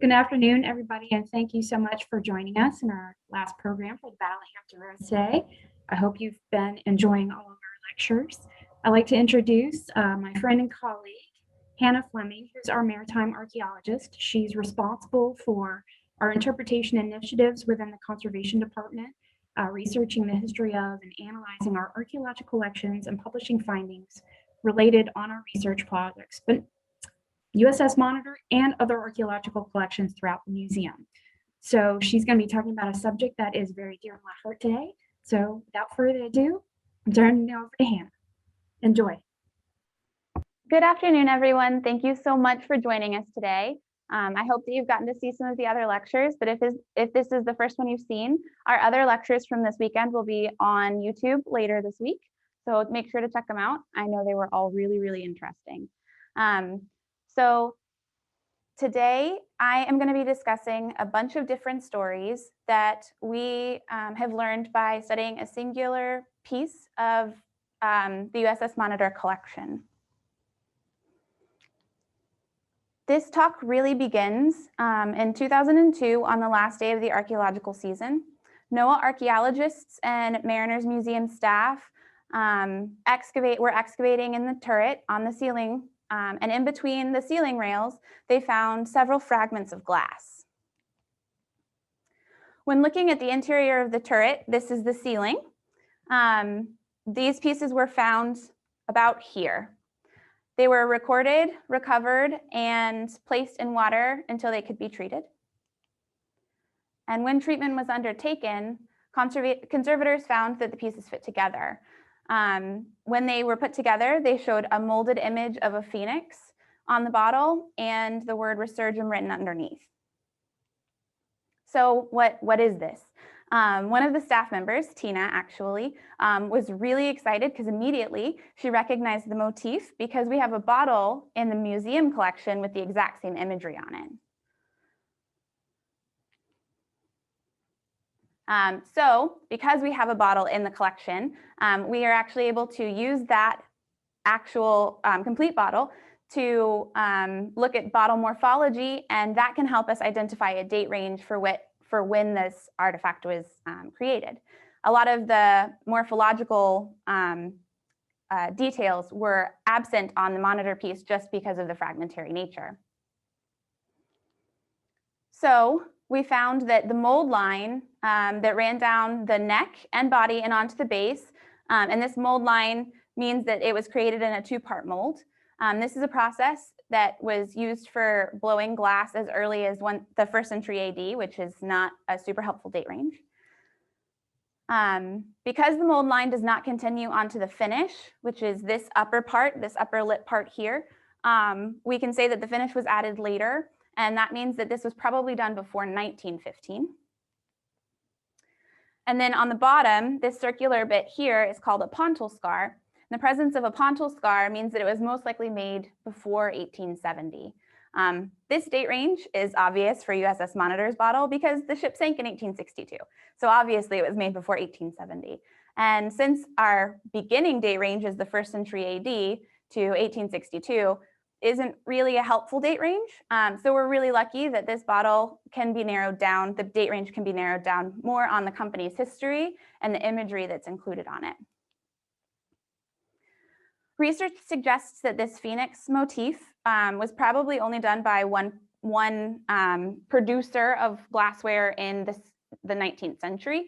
Good afternoon, everybody, and thank you so much for joining us in our last program for the Battle of Hampton Roads today. I hope you've been enjoying all of our lectures. I'd like to introduce my friend and colleague, Hannah Fleming, who's our maritime archaeologist. She's responsible for our interpretation initiatives within the Conservation Department, researching the history of and analyzing our archaeological collections and publishing findings related on our research projects, but USS Monitor, and other archaeological collections throughout the museum. So she's going to be talking about a subject that is very dear to my heart today. So without further ado, I'm turning it over to Hannah. Enjoy. Good afternoon, everyone. Thank you so much for joining us today. I hope that you've gotten to see some of the other lectures, but if this is the first one you've seen, our other lectures from this weekend will be on YouTube later this week. So make sure to check them out. I know they were all really, really interesting. So today I am going to be discussing a bunch of different stories that we have learned by studying a singular piece of the USS Monitor collection. This talk really begins in 2002 on the last day of the archaeological season. NOAA archaeologists and Mariners Museum staff were excavating in the turret on the ceiling, and in between the ceiling rails, they found several fragments of glass. When looking at the interior of the turret, this is the ceiling. These pieces were found about here. They were recorded, recovered, and placed in water until they could be treated. And when treatment was undertaken, conservators found that the pieces fit together. When they were put together, they showed a molded image of a phoenix on the bottle and the word Resurgam written underneath. So what is this? One of the staff members, Tina actually, was really excited because immediately she recognized the motif because we have a bottle in the museum collection with the exact same imagery on it. So because we have a bottle in the collection, we are actually able to use that actual complete bottle to look at bottle morphology, and that can help us identify a date range for when this artifact was created. A lot of the morphological details were absent on the Monitor piece just because of the fragmentary nature. So we found that the mold line that ran down the neck and body and onto the base, and this mold line means that it was created in a two-part mold. This is a process that was used for blowing glass as early as the 1st century AD, which is not a super helpful date range. Because the mold line does not continue onto the finish, which is this upper part, this upper lip part here, we can say that the finish was added later, and that means that this was probably done before 1915. And then on the bottom, this circular bit here is called a Pontil Scar. The presence of a Pontil Scar means that it was most likely made before 1870. This date range is obvious for USS Monitor's bottle because the ship sank in 1862. So obviously it was made before 1870. And since our beginning date range is the 1st century AD to 1862, isn't really a helpful date range. So we're really lucky that this bottle can be narrowed down, the date range can be narrowed down more on the company's history and the imagery that's included on it. Research suggests that this phoenix motif was probably only done by one producer of glassware in the 19th century.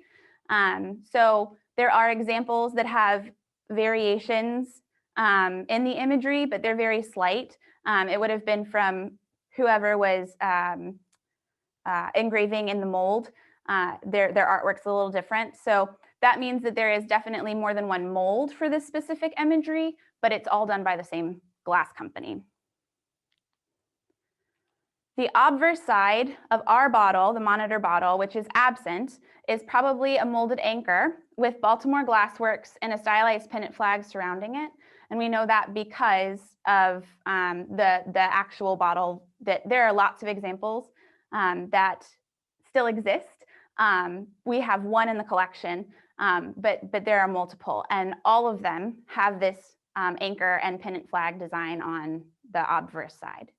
So there are examples that have variations in the imagery, but they're very slight. It would have been from whoever was engraving in the mold. Their artwork's a little different. So that means that there is definitely more than one mold for this specific imagery, but it's all done by the same glass company. The obverse side of our bottle, the Monitor bottle, which is absent, is probably a molded anchor with Baltimore Glassworks and a stylized pennant flag surrounding it. And we know that because of the actual bottle, that there are lots of examples that still exist. We have one in the collection, but there are multiple, and all of them have this anchor and pennant flag design on the obverse side.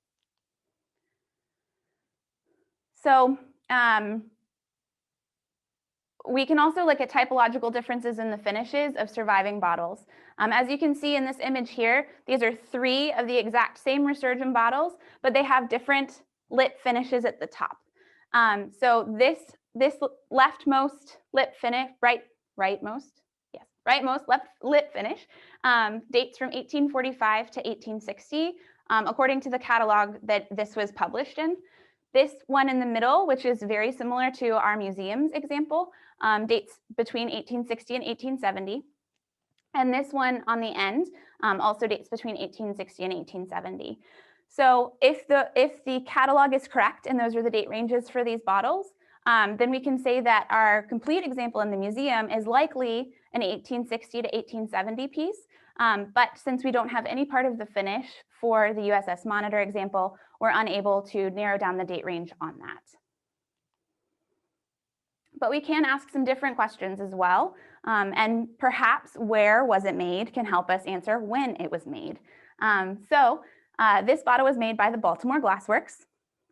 So we can also look at typological differences in the finishes of surviving bottles. As you can see in this image here, these are 3 of the exact same Resurgam bottles, but they have different lit finishes at the top. So this leftmost lit finish, rightmost left lit finish dates from 1845 to 1860, according to the catalog that this was published in. This one in the middle, which is very similar to our museum's example, dates between 1860 and 1870. And this one on the end also dates between 1860 and 1870. So if the catalog is correct, and those are the date ranges for these bottles, then we can say that our complete example in the museum is likely an 1860 to 1870 piece. But since we don't have any part of the finish for the USS Monitor example, we're unable to narrow down the date range on that. But we can ask some different questions as well. And perhaps where was it made can help us answer when it was made. This bottle was made by the Baltimore Glassworks.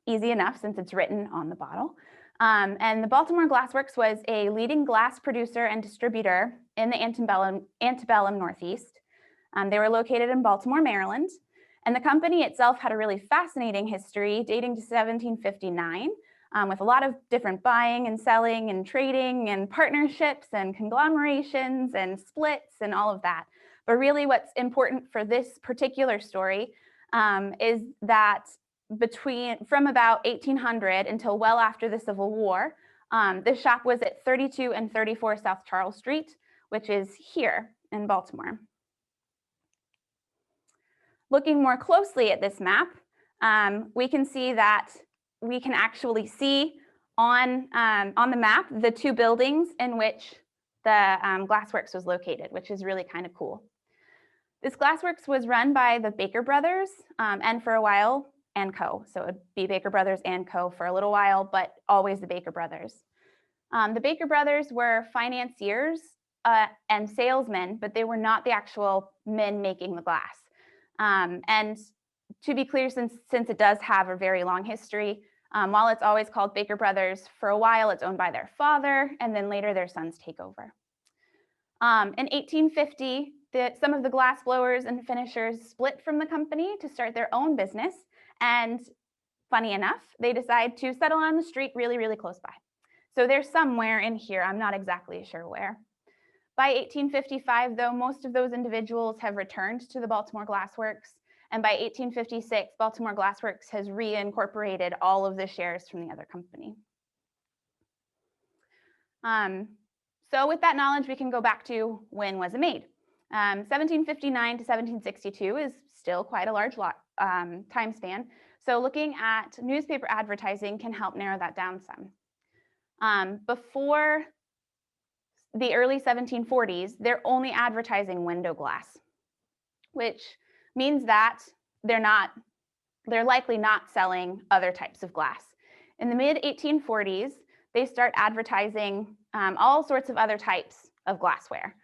Easy enough since it's written on the bottle. And the Baltimore Glassworks was a leading glass producer and distributor in the antebellum Northeast. They were located in Baltimore, Maryland. And the company itself had a really fascinating history dating to 1759, with a lot of different buying and selling and trading and partnerships and conglomerations and splits and all of that. But really what's important for this particular story is that from about 1800 until well after the Civil War, the shop was at 32 and 34 South Charles Street, which is here in Baltimore. Looking more closely at this map, we can see that we can actually see on the map the 2 buildings in which the Glassworks was located, which is really kind of cool. This Glassworks was run by the Baker brothers and for a while, and Co. So it would be Baker Brothers and Co. for a little while, but always the Baker Brothers. The Baker Brothers were financiers and salesmen, but they were not the actual men making the glass. And to be clear, since it does have a very long history, while it's always called Baker Brothers, for a while it's owned by their father, and then later their sons take over. In 1850, some of the glass blowers and finishers split from the company to start their own business. And funny enough, they decide to settle on the street really, really close by. So they're somewhere in here. I'm not exactly sure where. By 1855, though, most of those individuals have returned to the Baltimore Glassworks. And by 1856, Baltimore Glassworks has reincorporated all of the shares from the other company. So with that knowledge, we can go back to when was it made? 1759 to 1762 is still quite a large time span. So looking at newspaper advertising can help narrow that down some. Before the early 1740s, they're only advertising window glass, which means that they're likely not selling other types of glass. In the mid 1840s, they start advertising all sorts of other types of glassware.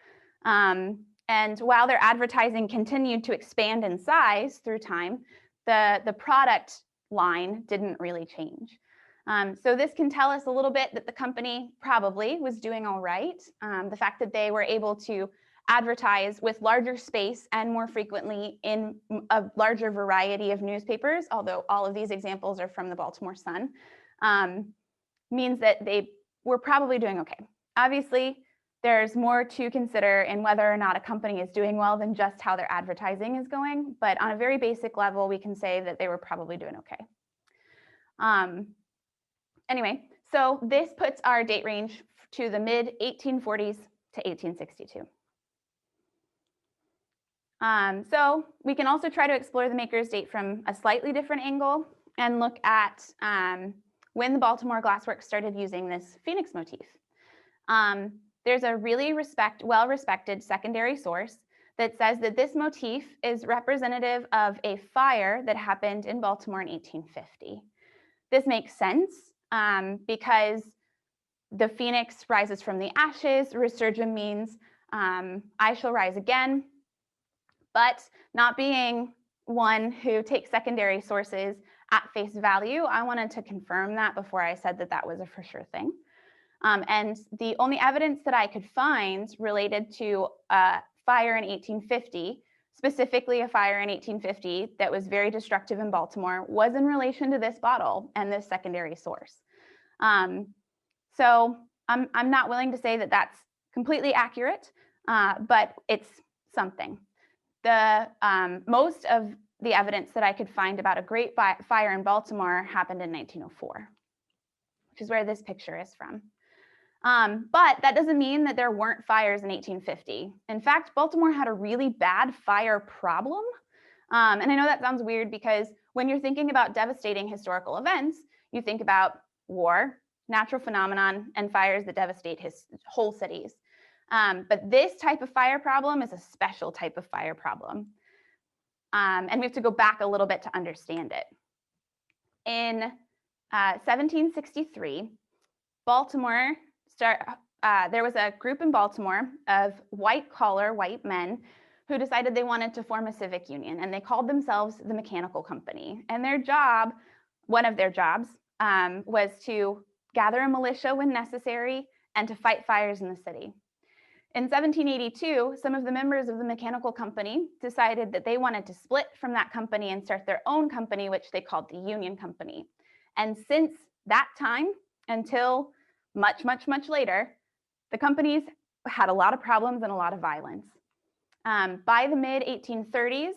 And while their advertising continued to expand in size through time, the product line didn't really change. So this can tell us a little bit that the company probably was doing all right. The fact that they were able to advertise with larger space and more frequently in a larger variety of newspapers, although all of these examples are from the Baltimore Sun, means that they were probably doing okay. Obviously, there's more to consider in whether or not a company is doing well than just how their advertising is going. But on a very basic level, we can say that they were probably doing okay. Anyway, so this puts our date range to the mid 1840s to 1862. So we can also try to explore the maker's date from a slightly different angle and look at when the Baltimore Glassworks started using this phoenix motif. There's a really well-respected secondary source that says that this motif is representative of a fire that happened in Baltimore in 1850. This makes sense because the phoenix rises from the ashes. Resurgam means I shall rise again. But not being one who takes secondary sources at face value. I wanted to confirm that before I said that that was a for sure thing. And the only evidence that I could find related to fire in 1850, specifically a fire in 1850 that was very destructive in Baltimore, was in relation to this bottle and this secondary source. So I'm not willing to say that that's completely accurate, but it's something. The most of the evidence that I could find about a great fire in Baltimore happened in 1904, which is where this picture is from. But that doesn't mean that there weren't fires in 1850. In fact, Baltimore had a really bad fire problem. And I know that sounds weird because when you're thinking about devastating historical events, you think about war, natural phenomenon, and fires that devastate whole cities. But this type of fire problem is a special type of fire problem. And we have to go back a little bit to understand it. In 1763, Baltimore there was a group in Baltimore of white-collar white men who decided they wanted to form a civic union, and they called themselves the Mechanical Company. And their job, one of their jobs, was to gather a militia when necessary and to fight fires in the city. In 1782, some of the members of the Mechanical Company decided that they wanted to split from that company and start their own company, which they called the Union Company. And since that time until much, much, much later, the companies had a lot of problems and a lot of violence. By the mid-1830s,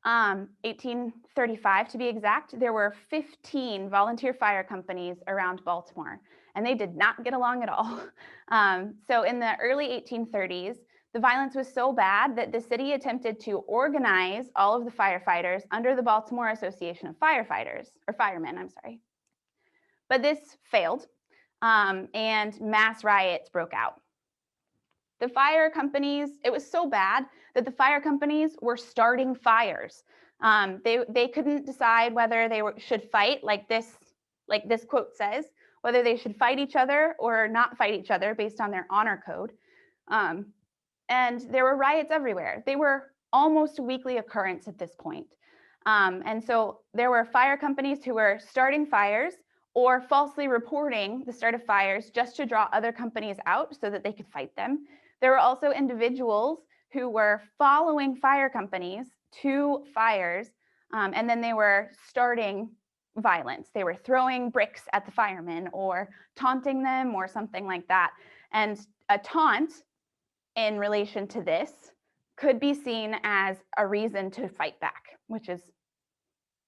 1835 to be exact, there were 15 volunteer fire companies around Baltimore, and they did not get along at all. So in the early 1830s, the violence was so bad that the city attempted to organize all of the firefighters under the Baltimore Association of Firefighters, or Firemen, I'm sorry. But this failed, and mass riots broke out. The fire companies, it was so bad that the fire companies were starting fires. They couldn't decide whether they should fight, like this quote says, whether they should fight each other or not fight each other based on their honor code. And there were riots everywhere. They were almost a weekly occurrence at this point. And so there were fire companies who were starting fires or falsely reporting the start of fires just to draw other companies out so that they could fight them. There were also individuals who were following fire companies to fires, and then they were starting violence. They were throwing bricks at the firemen or taunting them or something like that. And a taunt in relation to this could be seen as a reason to fight back, which is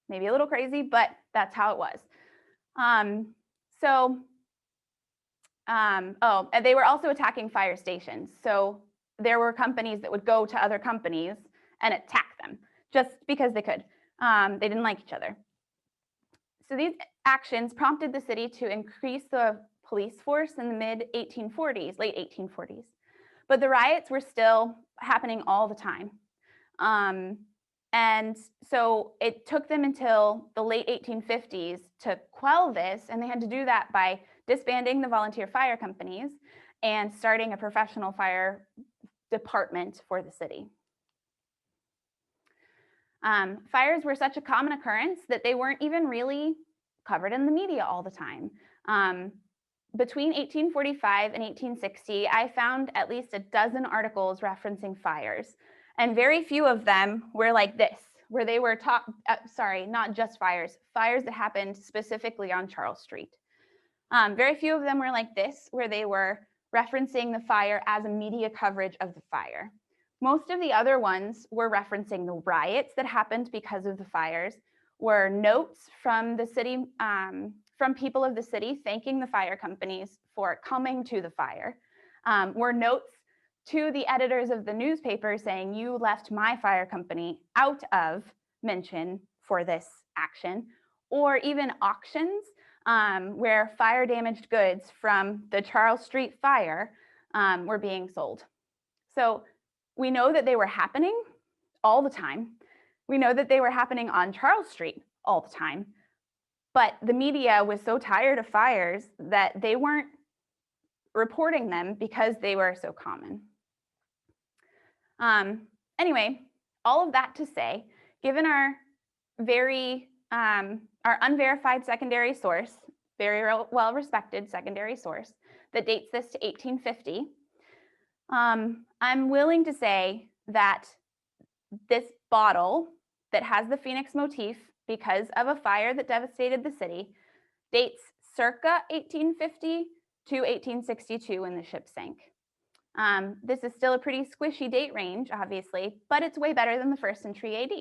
maybe a little crazy, but that's how it was. And they were also attacking fire stations. So there were companies that would go to other companies and attack them just because they could. They didn't like each other. So these actions prompted the city to increase the police force in the mid-1840s, late 1840s. But the riots were still happening all the time. And so it took them until the late 1850s to quell this, and they had to do that by disbanding the volunteer fire companies and starting a professional fire department for the city. Fires were such a common occurrence that they weren't even really covered in the media all the time. Between 1845 and 1860, I found at least a dozen articles referencing fires. And very few of them were like this, where they were not just fires that happened specifically on Charles Street. Very few of them were like this, where they were referencing the fire as a media coverage of the fire. Most of the other ones were referencing the riots that happened because of the fires, were notes from the city, from people of the city thanking the fire companies for coming to the fire, were notes to the editors of the newspaper saying, you left my fire company out of mention for this action, or even auctions where fire damaged goods from the Charles Street fire were being sold. So we know that they were happening all the time. We know that they were happening on Charles Street all the time, but the media was so tired of fires that they weren't reporting them because they were so common. Anyway, all of that to say, given our our unverified secondary source, very well-respected secondary source that dates this to 1850, I'm willing to say that this bottle that has the phoenix motif because of a fire that devastated the city dates circa 1850 to 1862 when the ship sank. This is still a pretty squishy date range, obviously, but it's way better than the 1st century AD.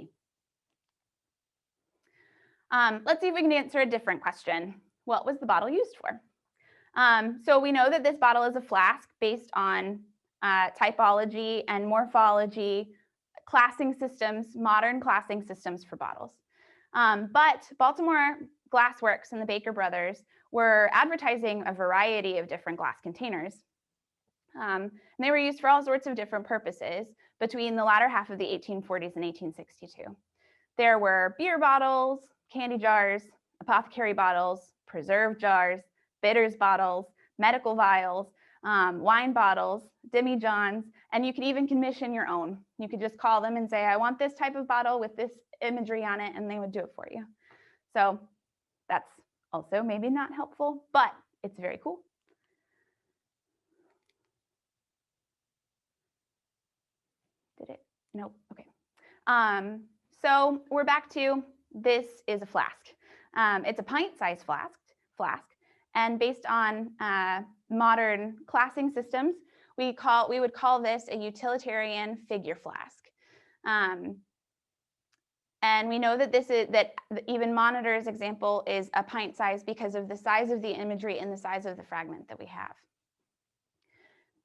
Let's see if we can answer a different question. What was the bottle used for? So we know that this bottle is a flask based on typology and morphology, classing systems, modern classing systems for bottles. But Baltimore Glassworks and the Baker brothers were advertising a variety of different glass containers. And they were used for all sorts of different purposes between the latter half of the 1840s and 1862. There were beer bottles, candy jars, apothecary bottles, preserve jars, bitters bottles, medical vials, wine bottles, demijohns, and you could even commission your own. You could just call them and say, I want this type of bottle with this imagery on it, and they would do it for you. So that's also maybe not helpful, but it's very cool. Did it? Nope. Okay. So we're back to this is a flask. It's a pint-sized flask, and based on modern classing systems, we would call this a utilitarian figure flask. And we know that that even Monitor's example is a pint size because of the size of the imagery and the size of the fragment that we have.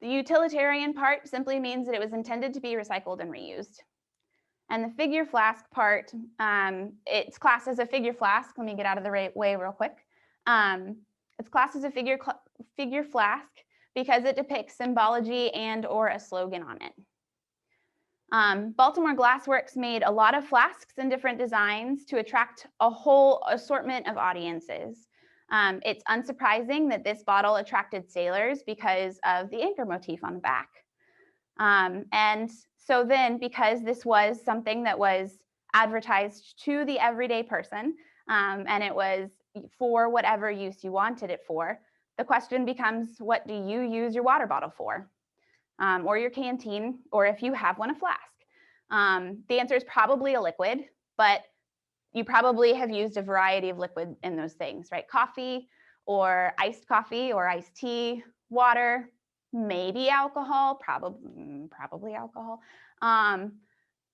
The utilitarian part simply means that it was intended to be recycled and reused. And the figure flask part, it's classed as a figure flask. Let me get out of the way real quick. It's classed as a figure flask because it depicts symbology and or a slogan on it. Baltimore Glassworks made a lot of flasks in different designs to attract a whole assortment of audiences. It's unsurprising that this bottle attracted sailors because of the anchor motif on the back. And so then, because this was something that was advertised to the everyday person, and it was for whatever use you wanted it for, the question becomes, what do you use your water bottle for? Or your canteen, or if you have one, a flask. The answer is probably a liquid, but you probably have used a variety of liquid in those things, right? Coffee or iced tea, water, maybe alcohol, probably alcohol,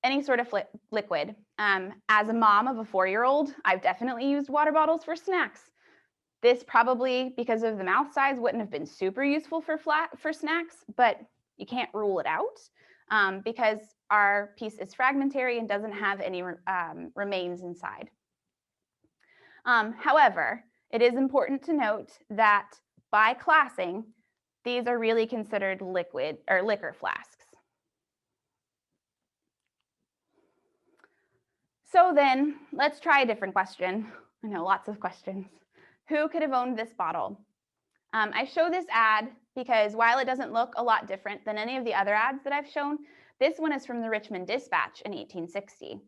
any sort of liquid. As a mom of a 4-year-old, I've definitely used water bottles for snacks. This probably, because of the mouth size, wouldn't have been super useful for snacks, but you can't rule it out because our piece is fragmentary and doesn't have any remains inside. However, it is important to note that by classing, these are really considered liquid or liquor flasks. So then let's try a different question. I know, lots of questions. Who could have owned this bottle? I show this ad because while it doesn't look a lot different than any of the other ads that I've shown, this one is from the Richmond Dispatch in 1860.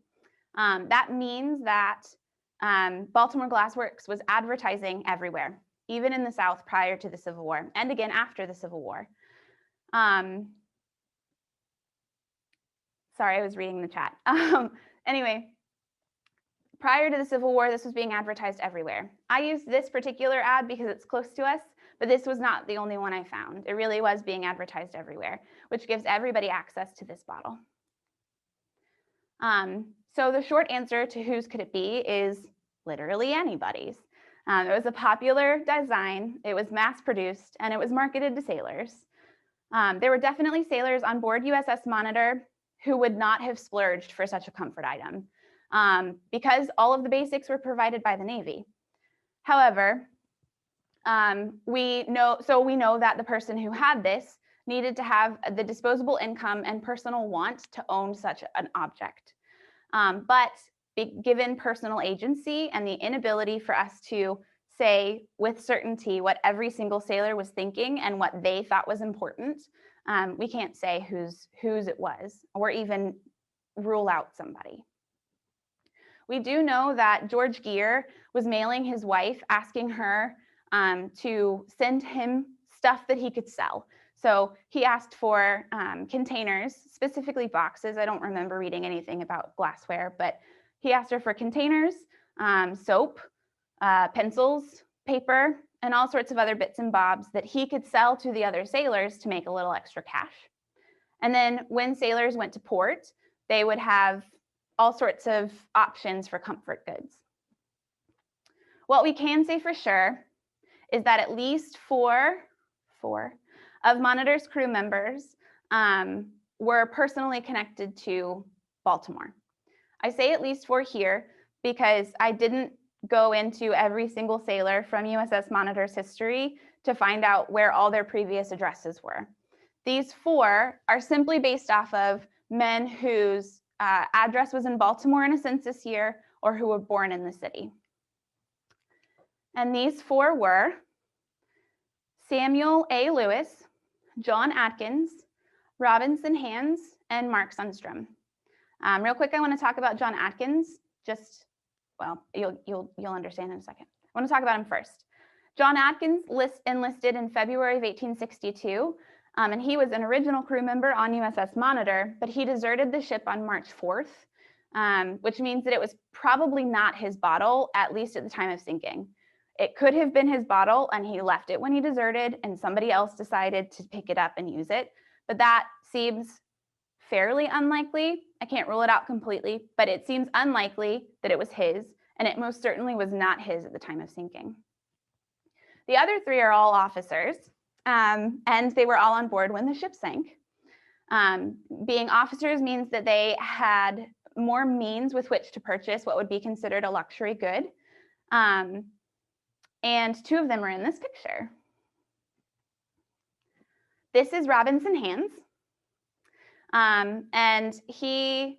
That means that Baltimore Glassworks was advertising everywhere, even in the South prior to the Civil War, and again after the Civil War. Sorry, I was reading the chat. Anyway, prior to the Civil War, this was being advertised everywhere. I used this particular ad because it's close to us, but this was not the only one I found. It really was being advertised everywhere, which gives everybody access to this bottle. So the short answer to whose could it be is literally anybody's. It was a popular design, it was mass produced, and it was marketed to sailors. There were definitely sailors on board USS Monitor who would not have splurged for such a comfort item because all of the basics were provided by the Navy. However, we know that the person who had this needed to have the disposable income and personal want to own such an object. But given personal agency and the inability for us to say with certainty what every single sailor was thinking and what they thought was important, we can't say whose it was, or even rule out somebody. We do know that George Gear was mailing his wife, asking her to send him stuff that he could sell. So he asked for containers, specifically boxes. I don't remember reading anything about glassware, but he asked her for containers, soap, pencils, paper, and all sorts of other bits and bobs that he could sell to the other sailors to make a little extra cash. And then when sailors went to port, they would have all sorts of options for comfort goods. What we can say for sure is that at least four of Monitor's crew members were personally connected to Baltimore. I say at least 4 here because I didn't go into every single sailor from USS Monitor's history to find out where all their previous addresses were. These 4 are simply based off of men whose address was in Baltimore in a census year or who were born in the city. And these 4 were Samuel A. Lewis, John Atkins, Robinson Hands, and Mark Sundstrom. Real quick, I want to talk about John Atkins. Well, you'll understand in a second. I want to talk about him first. John Atkins enlisted in February of 1862, and he was an original crew member on USS Monitor, but he deserted the ship on March 4th, which means that it was probably not his bottle, at least at the time of sinking. It could have been his bottle and he left it when he deserted and somebody else decided to pick it up and use it, but that seems fairly unlikely. I can't rule it out completely, but it seems unlikely that it was his, and it most certainly was not his at the time of sinking. The other 3 are all officers, and they were all on board when the ship sank. Being officers means that they had more means with which to purchase what would be considered a luxury good. And 2 of them are in this picture. This is Robinson Hands. And he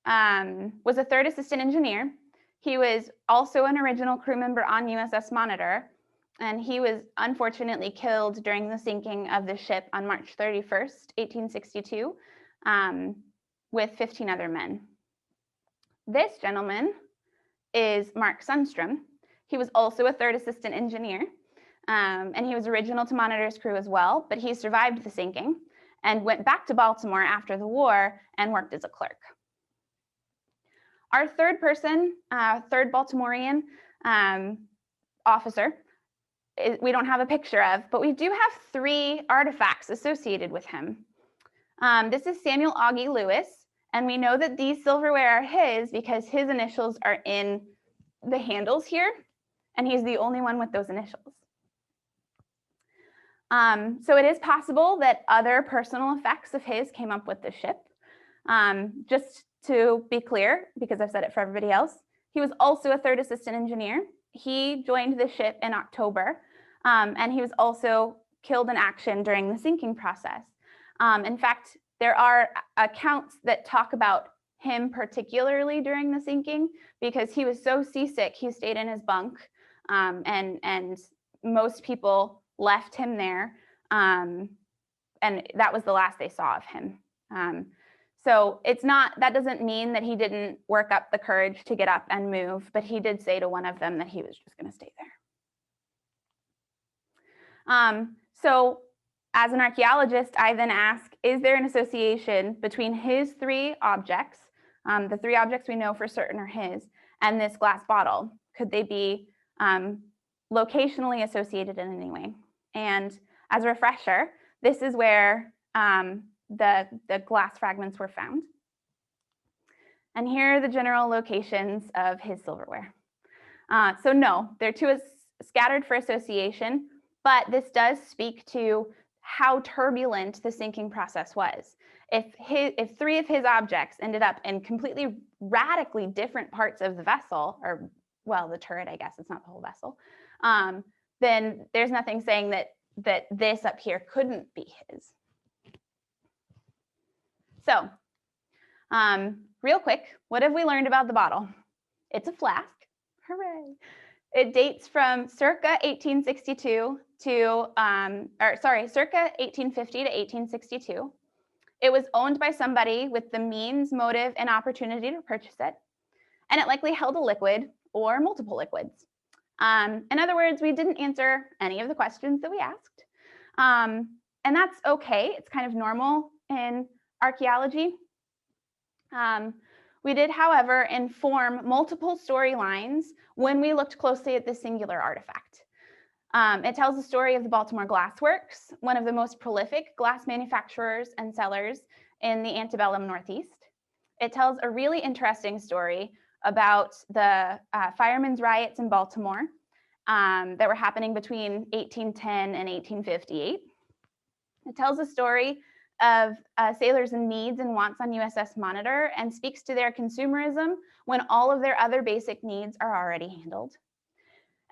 was a 3rd assistant engineer. He was also an original crew member on USS Monitor, and he was unfortunately killed during the sinking of the ship on March 31st, 1862, with 15 other men. This gentleman is Mark Sundstrom. He was also a 3rd assistant engineer, and he was original to Monitor's crew as well, but he survived the sinking and went back to Baltimore after the war and worked as a clerk. Our 3rd person, 3rd Baltimorean officer, we don't have a picture of, but we do have 3 artifacts associated with him. This is Samuel Auggie Lewis, and we know that these silverware are his because his initials are in the handles here, and he's the only one with those initials. So it is possible that other personal effects of his came up with the ship. Just to be clear, because I've said it for everybody else, he was also a 3rd assistant engineer. He joined the ship in October, and he was also killed in action during the sinking process. In fact, there are accounts that talk about him particularly during the sinking because he was so seasick, he stayed in his bunk, and most people left him there, and that was the last they saw of him. So that doesn't mean that he didn't work up the courage to get up and move, but he did say to one of them that he was just going to stay there. So as an archaeologist, I then ask, is there an association between his 3 objects, the 3 objects we know for certain are his, and this glass bottle? Could they be locationally associated in any way? And as a refresher, this is where the glass fragments were found. And here are the general locations of his silverware. So no, they're too scattered for association, but this does speak to how turbulent the sinking process was. If 3 of his objects ended up in completely radically different parts of the vessel, or well, the turret, I guess, it's not the whole vessel, then there's nothing saying that this up here couldn't be his. So, real quick, what have we learned about the bottle? It's a flask. Hooray. It dates from circa 1862 to, circa 1850 to 1862. It was owned by somebody with the means, motive, and opportunity to purchase it. And it likely held a liquid or multiple liquids. In other words, we didn't answer any of the questions that we asked. And that's okay. It's kind of normal in archaeology. We did, however, inform multiple storylines when we looked closely at this singular artifact. It tells the story of the Baltimore Glassworks, one of the most prolific glass manufacturers and sellers in the antebellum Northeast. It tells a really interesting story about the firemen's riots in Baltimore that were happening between 1810 and 1858. It tells a story of sailors' needs and wants on USS Monitor and speaks to their consumerism when all of their other basic needs are already handled.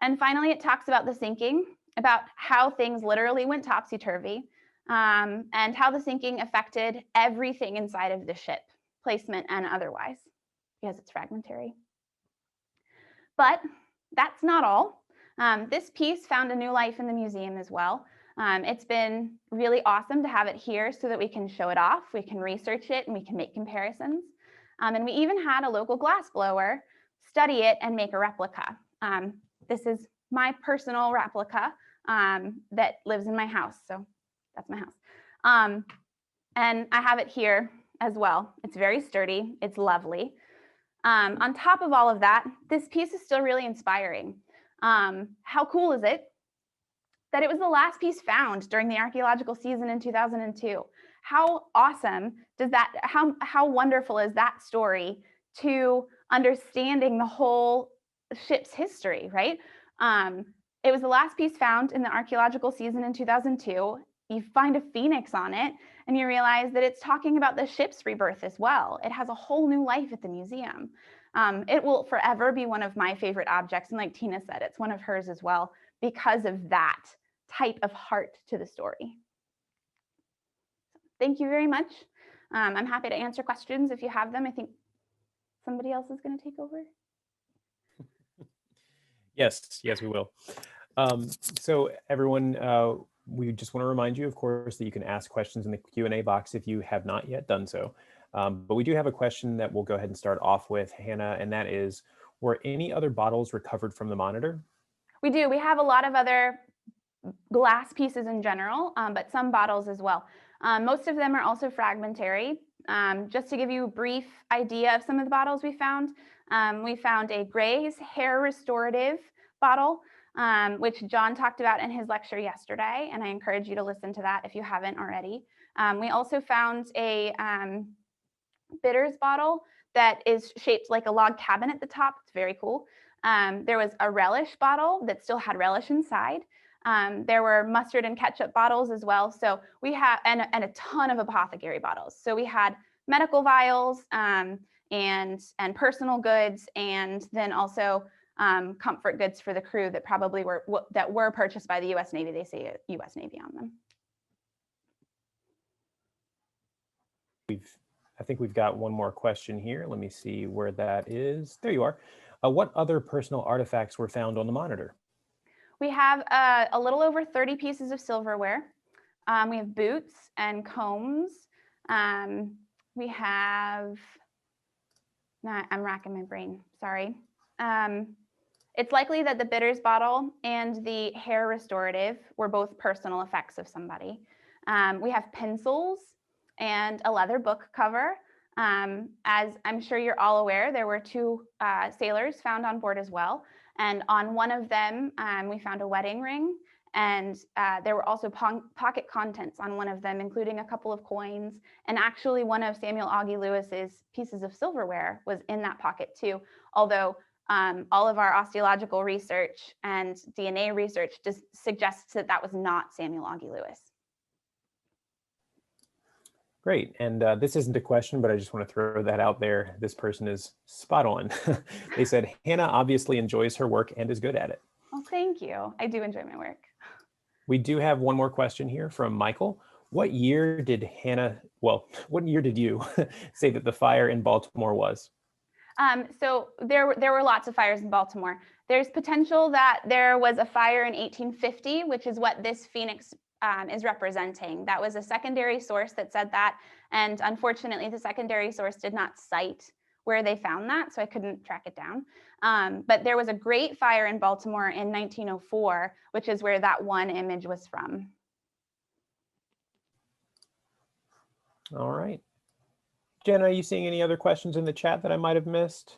And finally, it talks about the sinking, about how things literally went topsy-turvy, and how the sinking affected everything inside of the ship, placement and otherwise, because it's fragmentary. But that's not all. This piece found a new life in the museum as well. It's been really awesome to have it here so that we can show it off, we can research it, and we can make comparisons. And we even had a local glass blower study it and make a replica. This is my personal replica that lives in my house, so that's my house. And I have it here as well. It's very sturdy, it's lovely. On top of all of that, this piece is still really inspiring. How cool is it that it was the last piece found during the archaeological season in 2002? How awesome does that, how wonderful is that story to understanding the whole ship's history, right? It was the last piece found in the archaeological season in 2002. You find a phoenix on it and you realize that it's talking about the ship's rebirth as well. It has a whole new life at the museum. It will forever be one of my favorite objects. And like Tina said, it's one of hers as well because of that type of heart to the story. Thank you very much. I'm happy to answer questions if you have them. I think somebody else is going to take over. Yes, we will. So everyone, we just want to remind you, of course, that you can ask questions in the Q&A box if you have not yet done so. But we do have a question that we'll go ahead and start off with, Hannah, and that is, were any other bottles recovered from the Monitor? We do. We have a lot of other glass pieces in general, but some bottles as well. Most of them are also fragmentary. Just to give you a brief idea of some of the bottles we found a Gray's hair restorative bottle, which John talked about in his lecture yesterday, and I encourage you to listen to that if you haven't already. We also found a bitters bottle that is shaped like a log cabin at the top. It's very cool. There was a relish bottle that still had relish inside. There were mustard and ketchup bottles as well. So we have, and a ton of apothecary bottles. So we had medical vials and personal goods, and then also comfort goods for the crew that probably were purchased by the U.S. Navy. They say U.S. Navy on them. I think we've got one more question here. Let me see where that is. There you are. What other personal artifacts were found on the Monitor? We have a little over 30 pieces of silverware. We have boots and combs. We have, I'm racking my brain, sorry. It's likely that the bitters bottle and the hair restorative were both personal effects of somebody. We have pencils and a leather book cover. As I'm sure you're all aware, there were two sailors found on board as well. And on one of them, we found a wedding ring, and there were also pocket contents on one of them, including a couple of coins. And actually one of Samuel Auggie Lewis's pieces of silverware was in that pocket too, although all of our osteological research and DNA research just suggests that that was not Samuel Auggie Lewis. Great. And this isn't a question, but I just want to throw that out there. This person is spot on. They said, Hannah obviously enjoys her work and is good at it. Oh, thank you. I do enjoy my work. We do have one more question here from Michael. What year did what year did you say that the fire in Baltimore was? So there were lots of fires in Baltimore. There's potential that there was a fire in 1850, which is what this Phoenix is representing. That was a secondary source that said that. And unfortunately, the secondary source did not cite where they found that, so I couldn't track it down. But there was a great fire in Baltimore in 1904, which is where that one image was from. All right. Jenna, are you seeing any other questions in the chat that I might have missed?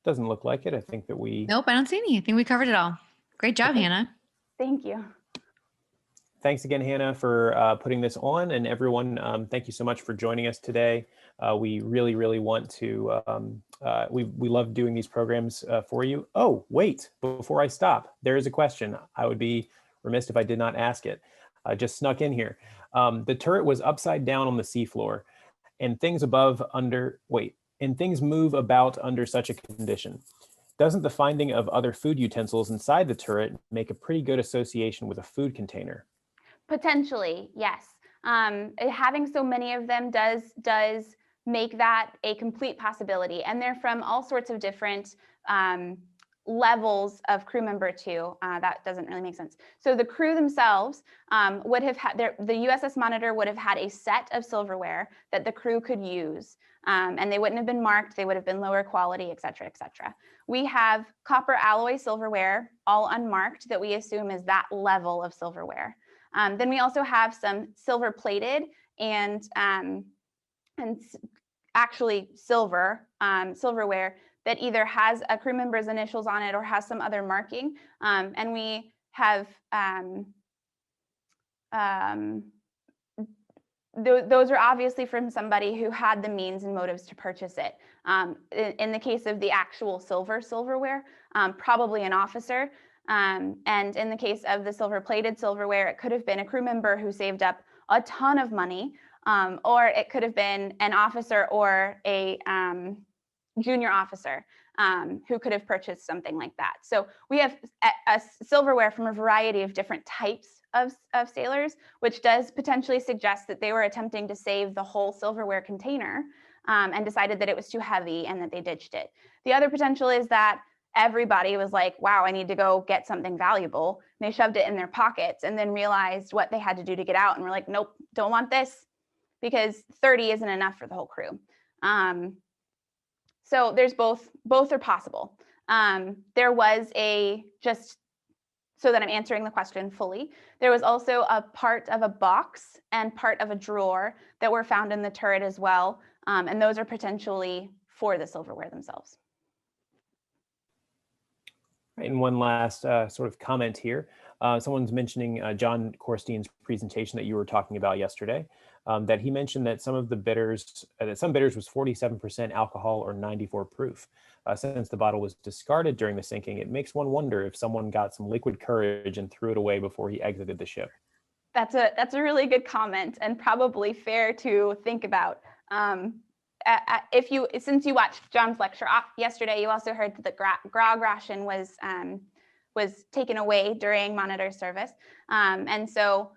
Doesn't look like it. I think that we... Nope, I don't see any. I think we covered it all. Great job, Okay. Hannah. Thank you. Thanks again, Hannah, for putting this on, and everyone, thank you so much for joining us today. We really, really want to, we love doing these programs for you. Oh, wait, before I stop, there is a question. I would be remiss if I did not ask it. Just snuck in here. The turret was upside down on the seafloor, and things move about under such a condition. Doesn't the finding of other food utensils inside the turret make a pretty good association with a food container? Potentially, yes. Having so many of them does make that a complete possibility. And they're from all sorts of different levels of crew member too. That doesn't really make sense. So the crew themselves would have had, the USS Monitor would have had a set of silverware that the crew could use. And they wouldn't have been marked, they would have been lower quality, et cetera, et cetera. We have copper alloy silverware, all unmarked, that we assume is that level of silverware. Then we also have some silver plated and actually silverware that either has a crew member's initials on it or has some other marking. And we have those are obviously from somebody who had the means and motives to purchase it. In the case of the actual silverware, probably an officer. And in the case of the silver-plated silverware, it could have been a crew member who saved up a ton of money, or it could have been an officer or a junior officer who could have purchased something like that. So we have a silverware from a variety of different types of sailors, which does potentially suggest that they were attempting to save the whole silverware container and decided that it was too heavy and that they ditched it. The other potential is that everybody was like, wow, I need to go get something valuable. And they shoved it in their pockets and then realized what they had to do to get out and were like, nope, don't want this, because 30 isn't enough for the whole crew. So there's both are possible. There was just so that I'm answering the question fully, there was also a part of a box and part of a drawer that were found in the turret as well. And those are potentially for the silverware themselves. And one last sort of comment here. Someone's mentioning John Corstein's presentation that you were talking about yesterday, that he mentioned that some bitters was 47% alcohol or 94 proof. Since the bottle was discarded during the sinking, it makes one wonder if someone got some liquid courage and threw it away before he exited the ship. That's a really good comment and probably fair to think about. Since you watched John's lecture yesterday, you also heard that the grog ration was taken away during Monitor service, and so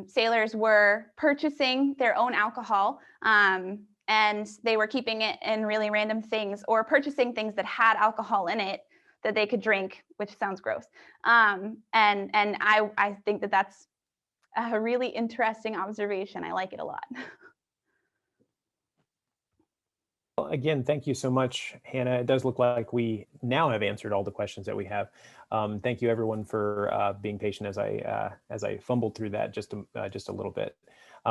sailors were purchasing their own alcohol, and they were keeping it in really random things or purchasing things that had alcohol in it that they could drink, which sounds gross. And I think that that's a really interesting observation. I like it a lot. Well, again, thank you so much, Hannah. It does look like we now have answered all the questions that we have. Thank you, everyone, for being patient as I fumbled through that just a little bit.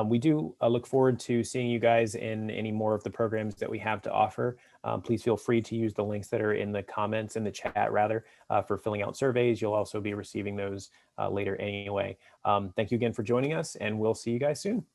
We do look forward to seeing you guys in any more of the programs that we have to offer. Please feel free to use the links that are in the comments, in the chat rather, for filling out surveys. You'll also be receiving those later anyway. Thank you again for joining us, and we'll see you guys soon.